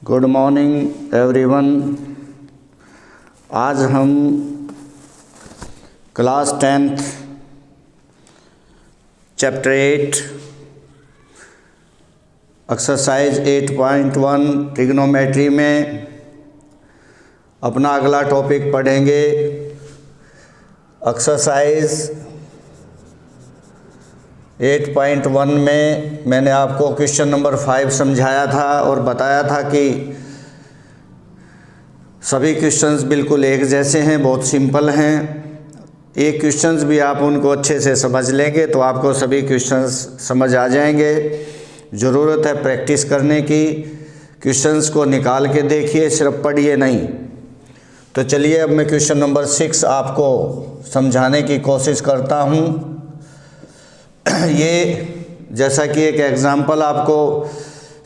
Good morning everyone. आज हम class 10th chapter 8 exercise 8.1 trigonometry में अपना अगला टॉपिक पढ़ेंगे। एक्सरसाइज 8.1 में मैंने आपको क्वेश्चन नंबर 5 समझाया था और बताया था कि सभी क्वेश्चंस बिल्कुल एक जैसे हैं, बहुत सिंपल हैं। एक क्वेश्चंस भी आप उनको अच्छे से समझ लेंगे तो आपको सभी क्वेश्चंस समझ आ जाएंगे। ज़रूरत है प्रैक्टिस करने की। क्वेश्चंस को निकाल के देखिए, सिर्फ पढ़िए नहीं। तो चलिए अब मैं क्वेश्चन नंबर 6 आपको समझाने की कोशिश करता हूँ। ये जैसा कि एक एग्ज़ाम्पल आपको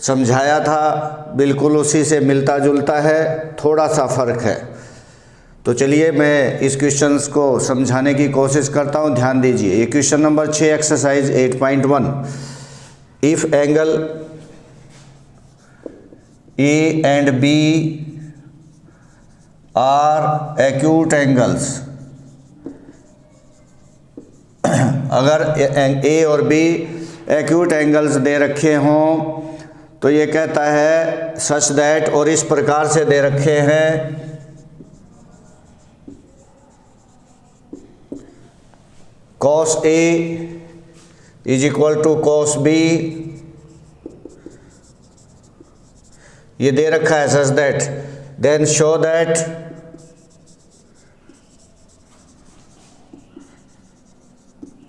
समझाया था, बिल्कुल उसी से मिलता जुलता है, थोड़ा सा फ़र्क है। तो चलिए मैं इस क्वेश्चंस को समझाने की कोशिश करता हूँ, ध्यान दीजिए। ये question number 6 exercise 8.1। If angle A and B are acute angles, अगर ए और बी एक्यूट एंगल्स दे रखे हों तो ये कहता है सच दैट, और इस प्रकार से दे रखे हैं cos A is equal to cos B, ये दे रखा है such that, then show that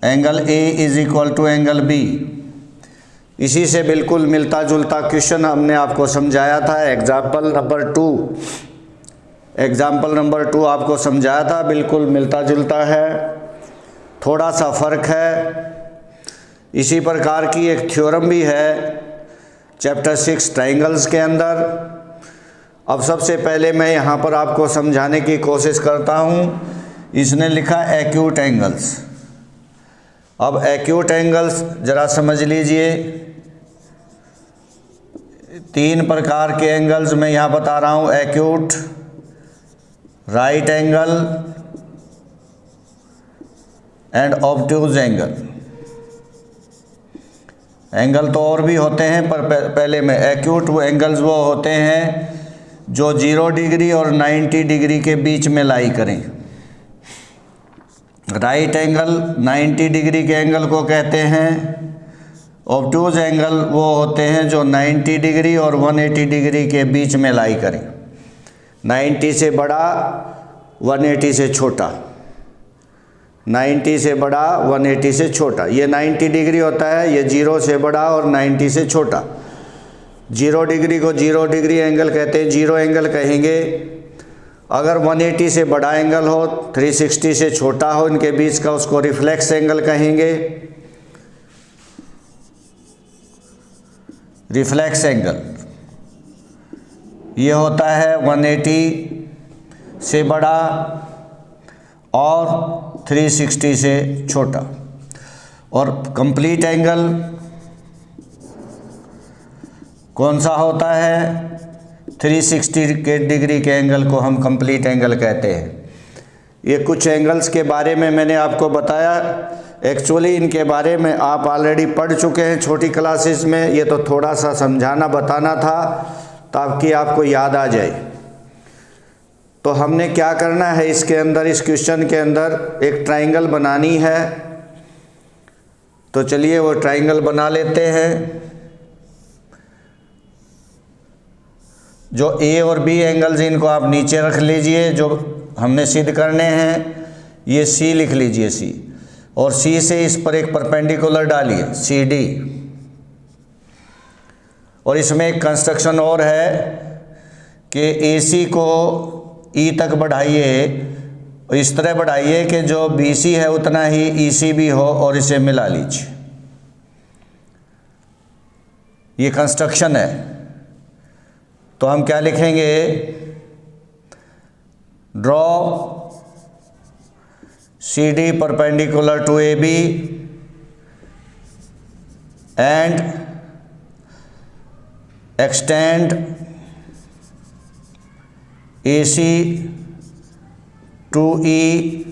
angle A is equal to angle B। इसी से बिल्कुल मिलता जुलता क्वेश्चन हमने आपको समझाया था। एग्जाम्पल नंबर 2 आपको समझाया था, बिल्कुल मिलता जुलता है, थोड़ा सा फ़र्क है। इसी प्रकार की एक थ्योरम भी है चैप्टर 6 ट्राइंगल्स के अंदर। अब सबसे पहले मैं यहाँ पर आपको समझाने की कोशिश करता हूँ। इसने लिखा एक्यूट एंगल्स। अब एक्यूट एंगल्स ज़रा समझ लीजिए। 3 प्रकार के एंगल्स मैं यहाँ बता रहा हूँ। Acute, right angle and obtuse angle. Angle तो और भी होते हैं, पर पहले में एक्यूट वो एंगल्स वो होते हैं जो 0 डिग्री और 90 डिग्री के बीच में लाई करें। राइट एंगल 90 डिग्री के एंगल को कहते हैं। ऑब्ट्यूज एंगल वो होते हैं जो 90 डिग्री और 180 डिग्री के बीच में लाई करें। 90 से बड़ा, 180 से छोटा, 90 से बड़ा, 180 से छोटा। ये 90 डिग्री होता है, ये 0 से बड़ा और 90 से छोटा। 0 डिग्री को 0 डिग्री एंगल कहते हैं, 0 एंगल कहेंगे। अगर 180 से बड़ा एंगल हो, 360 से छोटा हो इनके बीच का, उसको रिफ्लेक्स एंगल कहेंगे। रिफ्लेक्स एंगल ये होता है 180 से बड़ा और 360 से छोटा। और कंप्लीट एंगल कौन सा होता है? 360 के डिग्री के एंगल को हम कंप्लीट एंगल कहते हैं। ये कुछ एंगल्स के बारे में मैंने आपको बताया। एक्चुअली इनके बारे में आप ऑलरेडी पढ़ चुके हैं छोटी क्लासेस में। ये तो थोड़ा सा समझाना बताना था ताकि आपको याद आ जाए। तो हमने क्या करना है इसके अंदर, इस क्वेश्चन के अंदर एक ट्राइंगल बनानी है। तो चलिए वो ट्राइंगल बना लेते हैं। जो ए और बी एंगल्स इनको आप नीचे रख लीजिए, जो हमने सिद्ध करने हैं। ये सी लिख लीजिए, सी, और सी से इस पर एक परपेंडिकुलर डालिए, CD। और इसमें एक कंस्ट्रक्शन और है कि AC को E तक बढ़ाइए, इस तरह बढ़ाइए कि जो BC है उतना ही EC भी हो, और इसे मिला लीजिए। ये कंस्ट्रक्शन है। तो हम क्या लिखेंगे? Draw CD perpendicular to AB and extend AC to E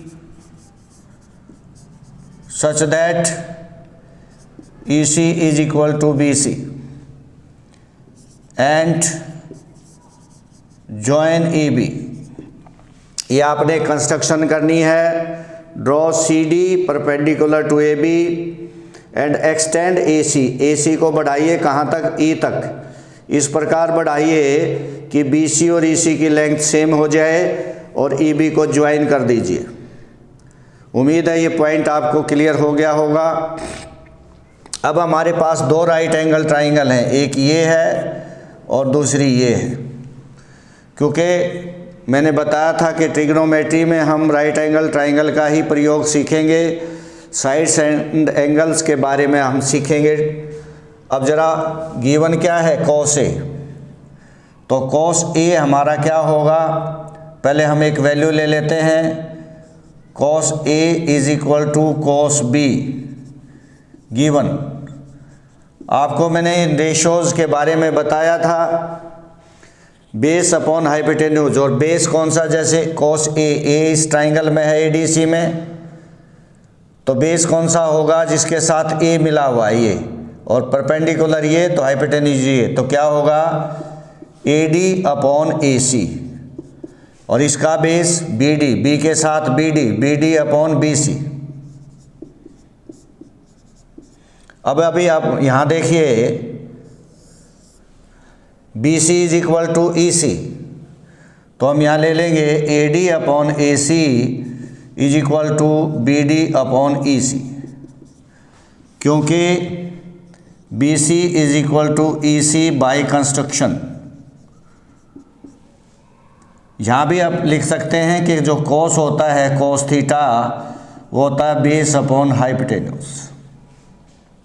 such that EC is equal to BC and join EB। ये आपने कंस्ट्रक्शन करनी है। Draw CD perpendicular to AB and extend AC को बढ़ाइए कहाँ तक, E तक। इस प्रकार बढ़ाइए कि BC और EC की लेंथ सेम हो जाए और EB को ज्वाइन कर दीजिए। उम्मीद है ये पॉइंट आपको क्लियर हो गया होगा। अब हमारे पास दो राइट एंगल ट्राइंगल हैं, एक ये है और दूसरी ये है। क्योंकि मैंने बताया था कि ट्रिग्नोमेट्री में हम राइट एंगल ट्राइंगल का ही प्रयोग सीखेंगे, साइड्स एंड एंगल्स के बारे में हम सीखेंगे। अब ज़रा गिवन क्या है, कॉस ए। तो कॉस ए हमारा क्या होगा, पहले हम एक वैल्यू ले लेते हैं। Cos A is equal to cos B given. आपको मैंने इन रेशोज़ के बारे में बताया था, बेस अपॉन हाइपोटेन्यूज। और बेस कौन सा, जैसे कॉस ए इस ट्राइंगल में है ADC में, तो बेस कौन सा होगा जिसके साथ ए मिला हुआ है ये, और परपेंडिकुलर ये, तो हाइपोटेन्यूज ये। तो क्या होगा AD अपॉन AC, और इसका बेस BD, B के साथ BD अपॉन BC। अब अभी आप यहाँ देखिए BC is equal to EC, तो हम यहाँ ले लेंगे AD upon AC is equal to BD upon EC, क्योंकि BC is equal to EC by construction. यहाँ भी आप लिख सकते हैं कि जो कॉस होता है, कॉस थीटा, वो होता है base upon hypotenuse,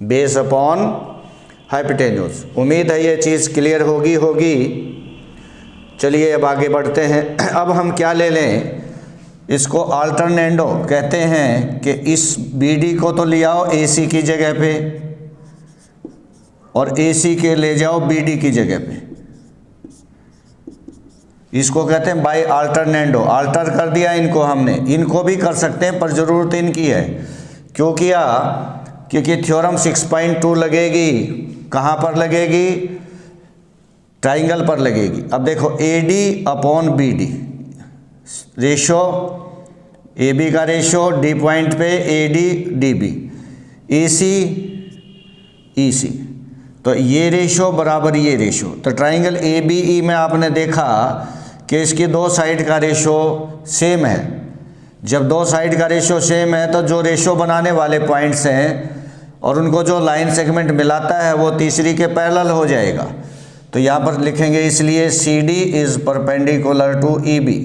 base upon hypotenuse. उम्मीद है ये चीज़ क्लियर होगी। चलिए अब आगे बढ़ते हैं। अब हम क्या ले लें, इसको अल्टरनेंडो कहते हैं कि इस BD को तो ले आओ AC की जगह पे और AC के ले जाओ BD की जगह पे। इसको कहते हैं बाय अल्टरनेंडो। अल्टर कर दिया इनको हमने, इनको भी कर सकते हैं पर ज़रूरत इनकी है। क्यों किया, क्योंकि थ्योरम 6.2 लगेगी, कहाँ पर लगेगी, ट्राइंगल पर लगेगी। अब देखो AD upon BD ratio, AB का रेशो D पॉइंट पे AD DB, AC EC, तो ये रेशो बराबर ये रेशो। तो ट्राइंगल ABE में आपने देखा कि इसकी दो साइड का रेशो सेम है। जब दो साइड का रेशो सेम है तो जो रेशो बनाने वाले पॉइंट्स हैं और उनको जो लाइन सेगमेंट मिलाता है वो तीसरी के पैरेलल हो जाएगा। तो यहाँ पर लिखेंगे इसलिए CD is perpendicular to EB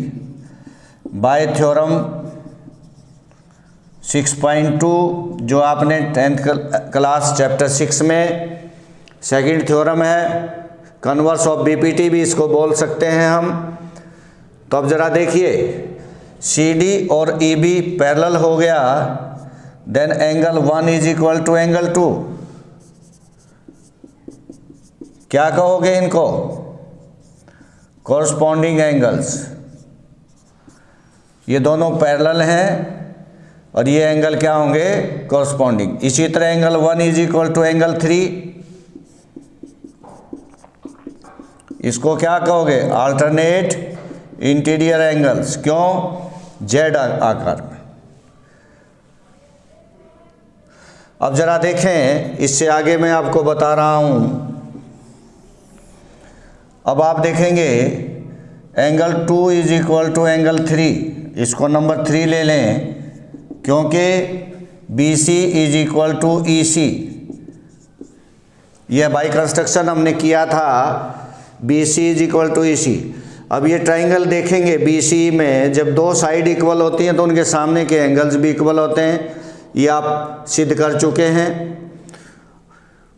by theorem 6.2, जो आपने 10th क्लास चैप्टर 6 में सेकंड थ्योरम है। कन्वर्स ऑफ BPT भी इसको बोल सकते हैं हम। तो अब ज़रा देखिए, CD और EB पैरेलल हो गया, then angle 1 is equal to angle 2। क्या कहोगे इनको, कॉरस्पॉन्डिंग एंगल्स। ये दोनों पैरेलल हैं और ये एंगल क्या होंगे, कॉरस्पॉन्डिंग। इसी तरह angle 1 is equal to angle 3, इसको क्या कहोगे, अल्टरनेट इंटीरियर एंगल्स। क्यों, Z आकार में। अब जरा देखें, इससे आगे मैं आपको बता रहा हूं। अब आप देखेंगे angle 2 is equal to angle 3, इसको नंबर 3 ले लें, क्योंकि BC is equal to EC। यह बाई कंस्ट्रक्शन हमने किया था, BC is equal to EC। अब ये ट्राइंगल देखेंगे BC में, जब दो साइड इक्वल होती हैं तो उनके सामने के एंगल्स भी इक्वल होते हैं। ये आप सिद्ध कर चुके हैं।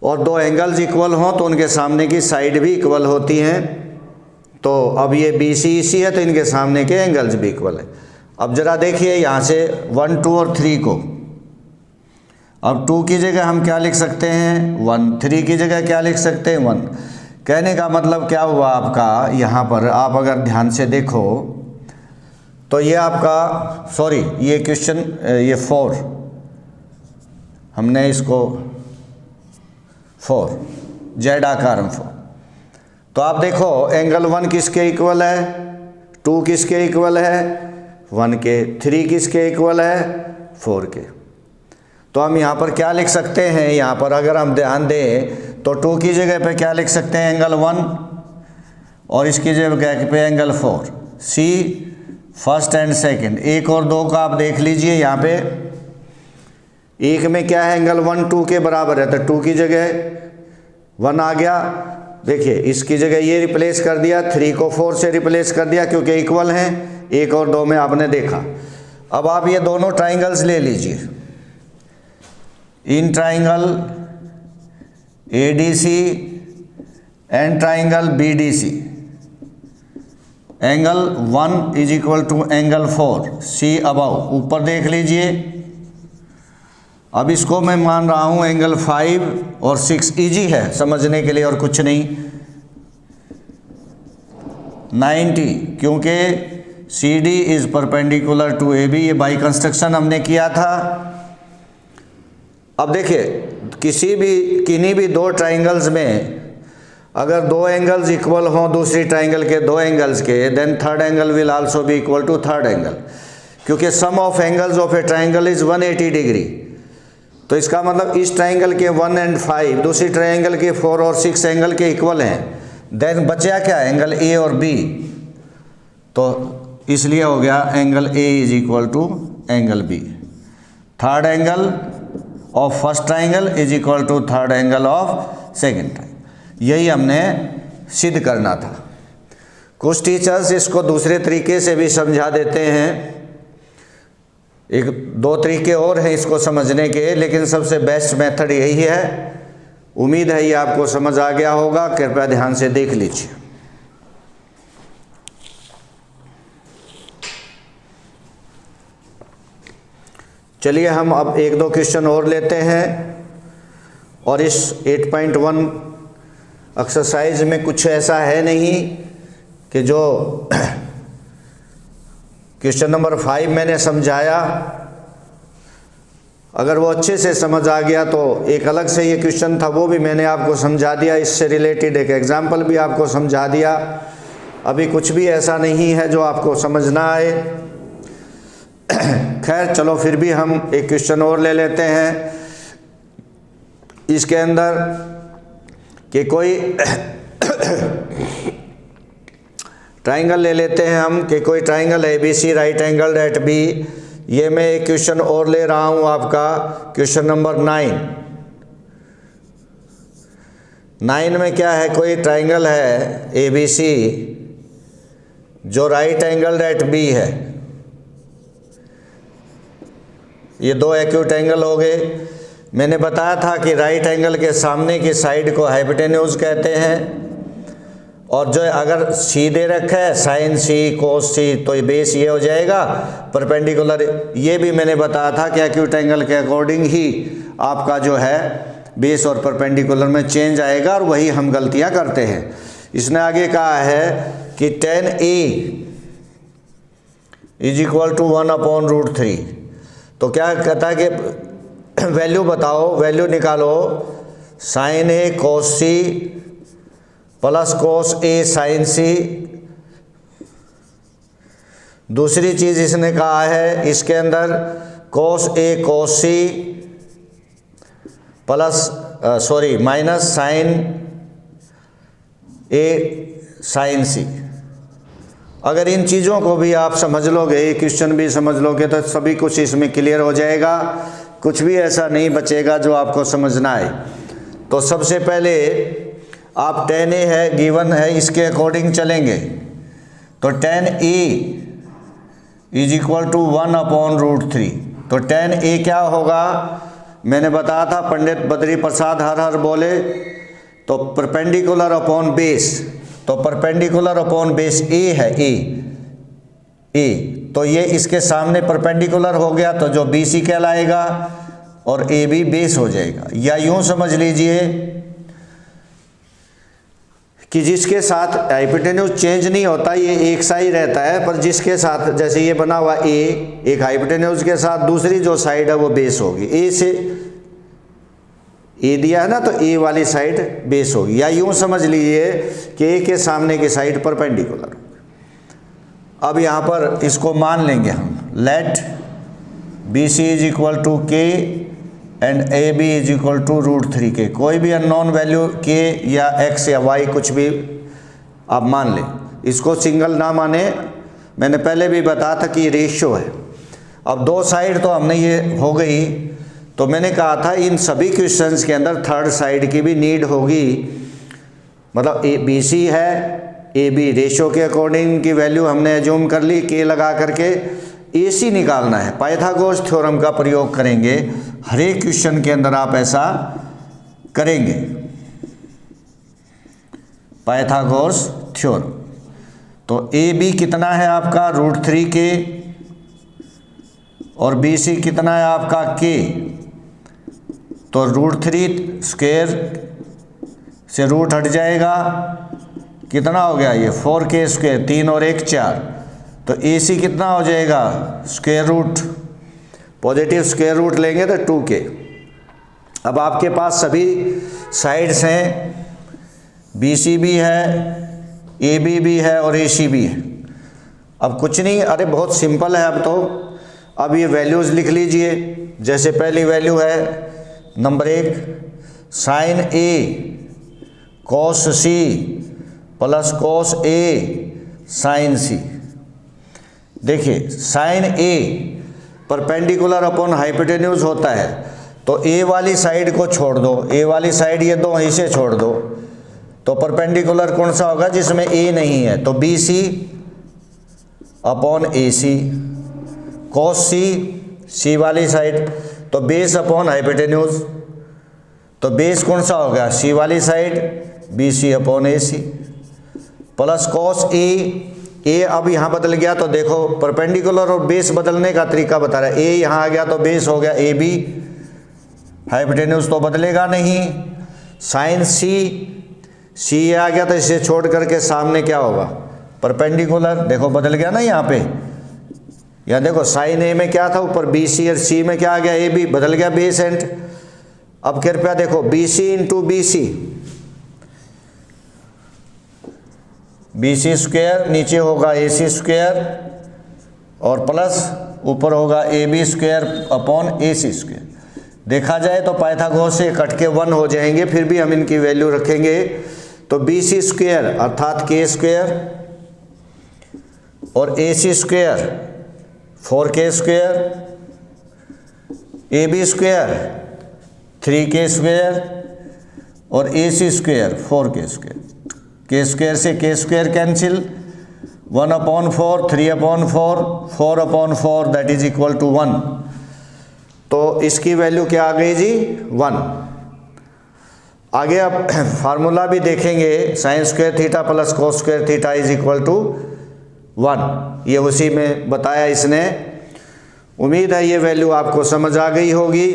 और दो एंगल्स इक्वल हों तो उनके सामने की साइड भी इक्वल होती हैं। तो अब ये BC EC है तो इनके सामने के एंगल्स भी इक्वल है। अब ज़रा देखिए यहाँ से 1, 2 और 3 को। अब 2 की जगह हम क्या लिख सकते हैं, 1, 3 की जगह क्या लिख सकते हैं, 1, कहने का मतलब क्या हुआ आपका, यहाँ पर आप अगर ध्यान से देखो तो ये आपका, सॉरी ये क्वेश्चन, ये 4 हमने इसको 4 जेड आकार में 4। तो आप देखो एंगल 1 किसके इक्वल है, 2 किसके इक्वल है, 1 के, 3 किसके इक्वल है, 4 के। तो हम यहाँ पर क्या लिख सकते हैं, यहाँ पर अगर हम ध्यान दें तो 2 की जगह पे क्या लिख सकते हैं, एंगल 1, और इसकी जगह पे angle 4। See first and second, 1 और 2 का आप देख लीजिए, यहाँ पे 1 में क्या है, एंगल 1 2 के बराबर है, तो 2 की जगह 1 आ गया। देखिए इसकी जगह ये रिप्लेस कर दिया, 3 को 4 से रिप्लेस कर दिया क्योंकि इक्वल हैं, 1 और 2 में आपने देखा। अब आप ये दोनों ट्राइंगल्स ले लीजिए, in triangle ADC and triangle BDC, angle 1 is equal to angle 4 see above, ऊपर देख लीजिए। अब इसको मैं मान रहा हूं एंगल 5 और 6, इजी है समझने के लिए और कुछ नहीं। 90 क्योंकि CD is perpendicular to AB, ये बाई कंस्ट्रक्शन हमने किया था। अब देखिए किन्हीं भी 2 ट्राइंगल्स में अगर 2 एंगल्स इक्वल हों दूसरी ट्राइंगल के 2 एंगल्स के, then third angle will also be equal to third angle, क्योंकि sum of angles of a triangle is 180 degree. तो इसका मतलब इस ट्राइंगल के 1 and 5 दूसरी ट्राइंगल के 4 और 6 एंगल के इक्वल हैं। देन बचा क्या, एंगल A और B, तो इसलिए हो गया angle A is equal to angle B। Third angle of first triangle is equal to third angle of second triangle, यही हमने सिद्ध करना था। कुछ टीचर्स इसको दूसरे तरीके से भी समझा देते हैं, 1-2 तरीके और हैं इसको समझने के, लेकिन सबसे बेस्ट मेथड यही है। उम्मीद है ये आपको समझ आ गया होगा, कृपया ध्यान से देख लीजिए। चलिए हम अब 1-2 क्वेश्चन और लेते हैं, और इस 8.1 एक्सरसाइज में कुछ ऐसा है नहीं कि जो क्वेश्चन नंबर 5 मैंने समझाया अगर वो अच्छे से समझ आ गया तो एक अलग से ये क्वेश्चन था वो भी मैंने आपको समझा दिया, इससे रिलेटेड एक एग्जाम्पल भी आपको समझा दिया। अभी कुछ भी ऐसा नहीं है जो आपको समझना आए। खैर चलो फिर भी हम एक क्वेश्चन और ले लेते हैं इसके अंदर कि कोई ट्राइंगल ले लेते हैं हम कि कोई triangle ABC right angle at B। ये मैं एक क्वेश्चन और ले रहा हूं आपका, क्वेश्चन नंबर 9 में क्या है, कोई ट्राइंगल है ABC जो राइट एंगल एट B है। ये 2 एक्यूट एंगल हो गए। मैंने बताया था कि राइट एंगल के सामने की साइड को हाइपोटेन्यूज कहते हैं, और जो अगर सी दे रखा है साइन C कोस C, तो ये बेस ये हो जाएगा परपेंडिकुलर। ये भी मैंने बताया था कि एक्यूट एंगल के अकॉर्डिंग ही आपका जो है बेस और परपेंडिकुलर में चेंज आएगा, और वही हम गलतियां करते हैं। इसने आगे कहा है कि tan A is equal to 1/√3। तो क्या कहता है कि वैल्यू बताओ, वैल्यू निकालो sine A cos C plus cos A sine C। दूसरी चीज इसने कहा है इसके अंदर cos A cos C plus minus sine A sine C। अगर इन चीज़ों को भी आप समझ लोगे, ये क्वेश्चन भी समझ लोगे, तो सभी कुछ इसमें क्लियर हो जाएगा। कुछ भी ऐसा नहीं बचेगा जो आपको समझना है। तो सबसे पहले आप tan A है गिवन है, इसके अकॉर्डिंग चलेंगे। तो tan A is equal to 1/√3। तो tan A क्या होगा, मैंने बताया था, पंडित बद्री प्रसाद हर हर बोले, तो परपेंडिकुलर अपॉन बेस। तो परपेंडिकुलर अपॉन बेस A है, A तो ये इसके सामने परपेंडिकुलर हो गया, तो जो BC कहलाएगा और AB बेस हो जाएगा। या यूं समझ लीजिए कि जिसके साथ हाइपोटेन्यूज चेंज नहीं होता, ये एक सा ही रहता है, पर जिसके साथ जैसे ये बना हुआ ए, एक हाइपोटेन्यूज के साथ दूसरी जो साइड है वो बेस होगी। ए से ए दिया है ना, तो ए वाली साइड बेस होगी, या यूं समझ लीजिए कि ए के सामने की साइड परपेंडिकुलर होगी। अब यहाँ पर इसको मान लेंगे हम, let B C is equal to K and A B is equal to √3 K. कोई भी अननोन वैल्यू के या एक्स या वाई कुछ भी आप मान लें, इसको सिंगल ना माने। मैंने पहले भी बताया था कि ये रेशियो है। अब दो साइड तो हमने ये हो गई, तो मैंने कहा था इन सभी क्वेश्चंस के अंदर थर्ड साइड की भी नीड होगी। मतलब ए बी सी है, ए बी रेशियो के अकॉर्डिंग की वैल्यू हमने एज्यूम कर ली, के लगा करके ए सी निकालना है। पाइथागोरस थ्योरम का प्रयोग करेंगे, हर एक क्वेश्चन के अंदर आप ऐसा करेंगे, पाइथागोरस थ्योरम। तो ए बी कितना है आपका √3 के, और बी सी कितना है आपका के, तो √3 स्क्वायर से रूट हट जाएगा, कितना हो गया ये 4k स्क्वायर, 3 और 1 4, तो ए सी कितना हो जाएगा square root, positive square root लेंगे तो 2k। अब आपके पास सभी साइड्स हैं, बी सी भी है, ए बी भी है और ए सी भी है। अब कुछ नहीं, अरे बहुत सिंपल है अब तो। अब ये वैल्यूज़ लिख लीजिए। जैसे पहली वैल्यू है number 1, sign A cos C plus cos A sign सी। देखिए साइन ए परपेंडिकुलर अपॉन हाइपोटेन्यूज होता है, तो ए वाली साइड को छोड़ दो, ए वाली साइड ये दो इसे छोड़ दो, तो परपेंडिकुलर कौन सा होगा जिसमें ए नहीं है, तो B C upon A C, cos सी सी वाली साइड, तो बेस अपॉन हाइपोटेन्यूज, तो बेस कौन सा होगा सी वाली side, B C upon A C, plus cos A अब यहाँ बदल गया, तो देखो परपेंडिकुलर और बेस बदलने का तरीका बता रहा है। ए यहाँ आ गया तो बेस हो गया ए बी, हाइपोटेन्यूज तो बदलेगा नहीं। साइन सी आ गया तो इसे छोड़ करके सामने क्या होगा परपेंडिकुलर, देखो बदल गया ना यहाँ पे। यहाँ देखो साइन ए में क्या था ऊपर बी सी, और सी में क्या आ गया ए बी, बदल गया बेस एंड। अब कृपया देखो B C into B C, B C square नीचे होगा ए सी स्क्वायर, और प्लस ऊपर होगा A B square upon A C square. देखा जाए तो पाइथागोरस से कट के 1 हो जाएंगे, फिर भी हम इनकी वैल्यू रखेंगे। तो बी सी स्क्वायर अर्थात के स्क्वायर और a C square 4k square, a B square 3k square और a C square 4k square. K square से k square cancel, 1/4 3/4 4/4 that is equal to 1। तो इसकी वैल्यू क्या आ गई जी 1। आगे अब फार्मूला भी देखेंगे, sine square theta plus cos square theta is equal to 1, ये उसी में बताया इसने। उम्मीद है ये वैल्यू आपको समझ आ गई होगी।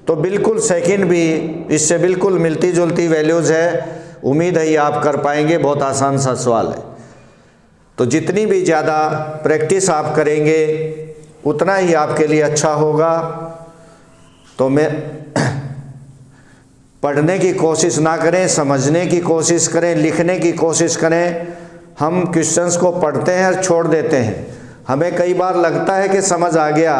तो बिल्कुल सेकंड भी इससे बिल्कुल मिलती जुलती वैल्यूज़ है, उम्मीद है ये आप कर पाएंगे। बहुत आसान सा सवाल है। तो जितनी भी ज़्यादा प्रैक्टिस आप करेंगे उतना ही आपके लिए अच्छा होगा। तो मैं पढ़ने की कोशिश ना करें, समझने की कोशिश करें, लिखने की कोशिश करें। हम क्वेश्चंस को पढ़ते हैं और छोड़ देते हैं। हमें कई बार लगता है कि समझ आ गया,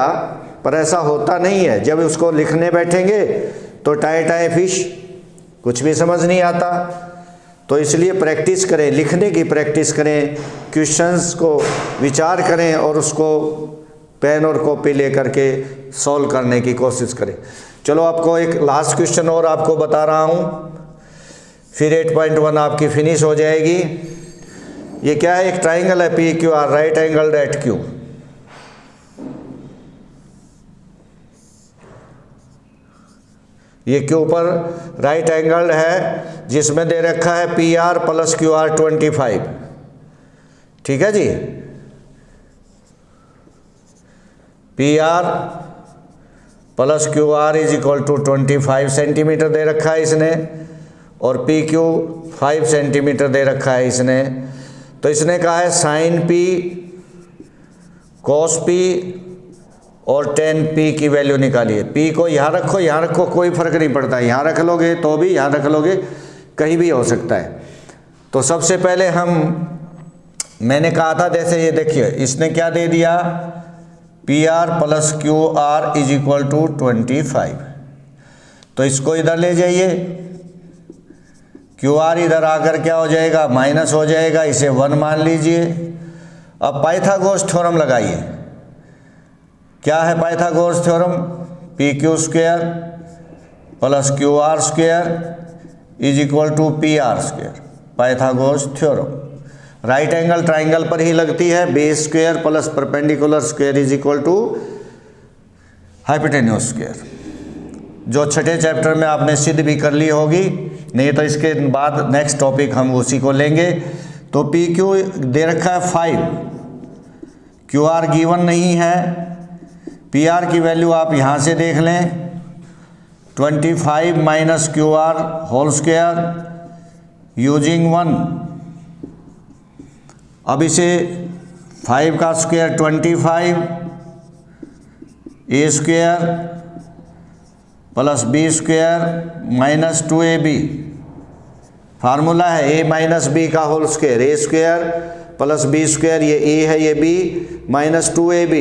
पर ऐसा होता नहीं है। जब उसको लिखने बैठेंगे तो टाए फिश, कुछ भी समझ नहीं आता। तो इसलिए प्रैक्टिस करें, लिखने की प्रैक्टिस करें, क्वेश्चंस को विचार करें और उसको पेन और कॉपी ले करके सॉल्व करने की कोशिश करें। चलो आपको एक लास्ट क्वेश्चन और आपको बता रहा हूँ, फिर 8.1 आपकी फिनिश हो जाएगी। ये क्या है, एक ट्राइंगल है P Q R, right angled at Q. ये क्यू पर राइट एंगल्ड है, जिसमें दे रखा है P R plus Q R 25। ठीक है जी, P R plus Q R is equal to 25 centimetre दे रखा है इसने। और पी क्यू 5 सेंटीमीटर दे रखा है इसने। तो इसने कहा है साइन पी, कॉस पी और टेन पी की वैल्यू निकालिए। पी को यहाँ रखो, कोई फ़र्क नहीं पड़ता, यहाँ रख लोगे तो भी, यहाँ रख लोगे कहीं भी हो सकता है। तो सबसे पहले मैंने कहा था, जैसे ये देखिए इसने क्या दे दिया, P R plus Q R is equal to 25। तो इसको इधर ले जाइए, क्यू आर इधर आकर क्या हो जाएगा, माइनस हो जाएगा, इसे 1 मान लीजिए। अब पाइथागोरस थ्योरम लगाइए। क्या है Pythagoras theorem, P Q square plus Q R square is equal to P R square, Pythagoras theorem. Right angle triangle पर ही लगती है, base square plus perpendicular square is equal to hypotenuse square, जो छठे chapter में आपने सिद्ध भी कर ली होगी, नहीं तो इसके बाद नेक्स्ट टॉपिक हम उसी को लेंगे। तो पी क्यू दे रखा है 5, क्यू आर गिवन नहीं है, पी आर की वैल्यू आप यहाँ से देख लें, 25 minus Q R whole square using 1। अब इसे 5 का square 25, A square plus B square minus 2ab, formula है a माइनस बी का whole square, A square plus B square, ये a है ये b minus 2ab।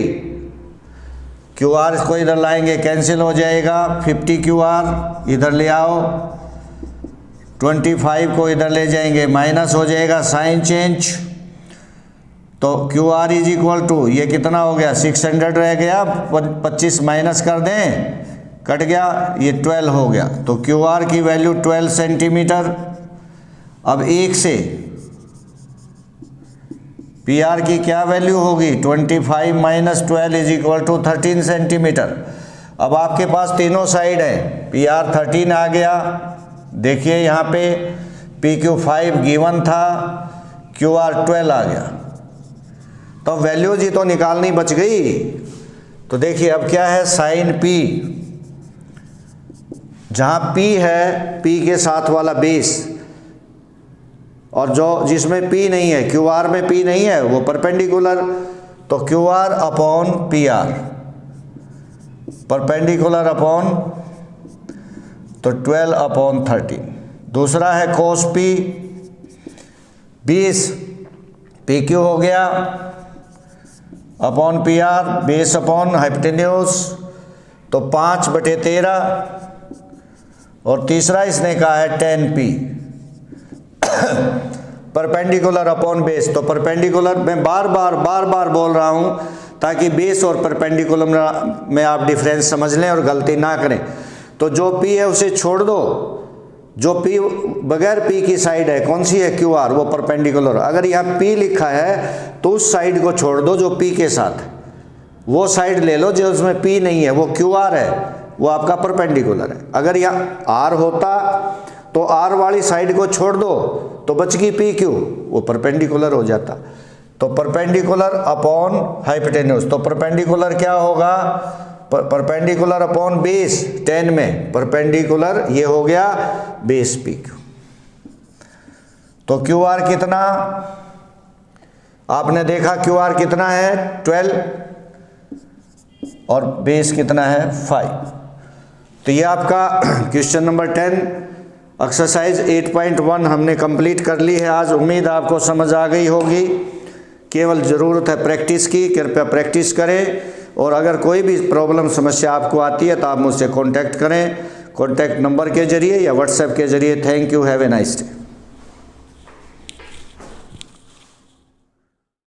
Q R को इधर लाएंगे, कैंसिल हो जाएगा, 50 क्यू आर इधर ले आओ, 25 को इधर ले जाएंगे, माइनस हो जाएगा, साइन चेंज। तो Q R is equal to, ये कितना हो गया, 600 रह गया, 25 माइनस कर दें, कट गया, ये 12 हो गया। तो क्यू आर की वैल्यू 12 सेंटीमीटर। अब 1 से पी आर की क्या वैल्यू होगी, 25 minus 12 is equal to 13 centimetre. अब आपके पास तीनों साइड है, पी आर 13 आ गया, देखिए यहाँ पे पी क्यू 5 गिवन था, क्यू आर 12 आ गया। तो वैल्यू जी तो निकालनी बच गई। तो देखिए अब क्या है, साइन पी, जहाँ P है, P के साथ वाला बेस, और जो जिसमें P नहीं है, QR में P नहीं है, वो परपेंडिकुलर, तो QR upon PR, perpendicular upon, तो 12 अपॉन 13। दूसरा है cos P, 20 PQ हो गया upon PR, base upon hypotenuse, तो 5/13। और तीसरा इसने कहा है 10p, परपेंडिकुलर अपॉन बेस। तो परपेंडिकुलर मैं बार बार बोल रहा हूँ ताकि बेस और परपेंडिकुलर में आप डिफरेंस समझ लें और गलती ना करें। तो जो p है उसे छोड़ दो, जो p बगैर p की साइड है कौन सी है, QR, वो परपेंडिकुलर। अगर यहाँ p लिखा है तो उस साइड को छोड़ दो जो p के साथ है, वो साइड ले लो जो उसमें p नहीं है, वो QR है, वो आपका परपेंडिकुलर है। अगर यहाँ R होता तो R वाली साइड को छोड़ दो तो बच गई PQ, वो परपेंडिकुलर हो जाता। तो परपेंडिकुलर अपॉन हाइपोटेन्यूज, तो परपेंडिकुलर क्या होगा, परपेंडिकुलर अपॉन बेस, 10 में परपेंडिकुलर, ये हो गया बेस PQ। तो QR कितना, आपने देखा QR कितना है 12 और बेस कितना है 5। तो ये आपका क्वेश्चन नंबर 10 एक्सरसाइज 8.1 हमने कंप्लीट कर ली है आज। उम्मीद आपको समझ आ गई होगी। केवल ज़रूरत है प्रैक्टिस की, कृपया प्रैक्टिस करें। और अगर कोई भी प्रॉब्लम समस्या आपको आती है तो आप मुझसे कांटेक्ट करें, कांटेक्ट नंबर के ज़रिए या व्हाट्सएप के ज़रिए। Thank you, have a nice day.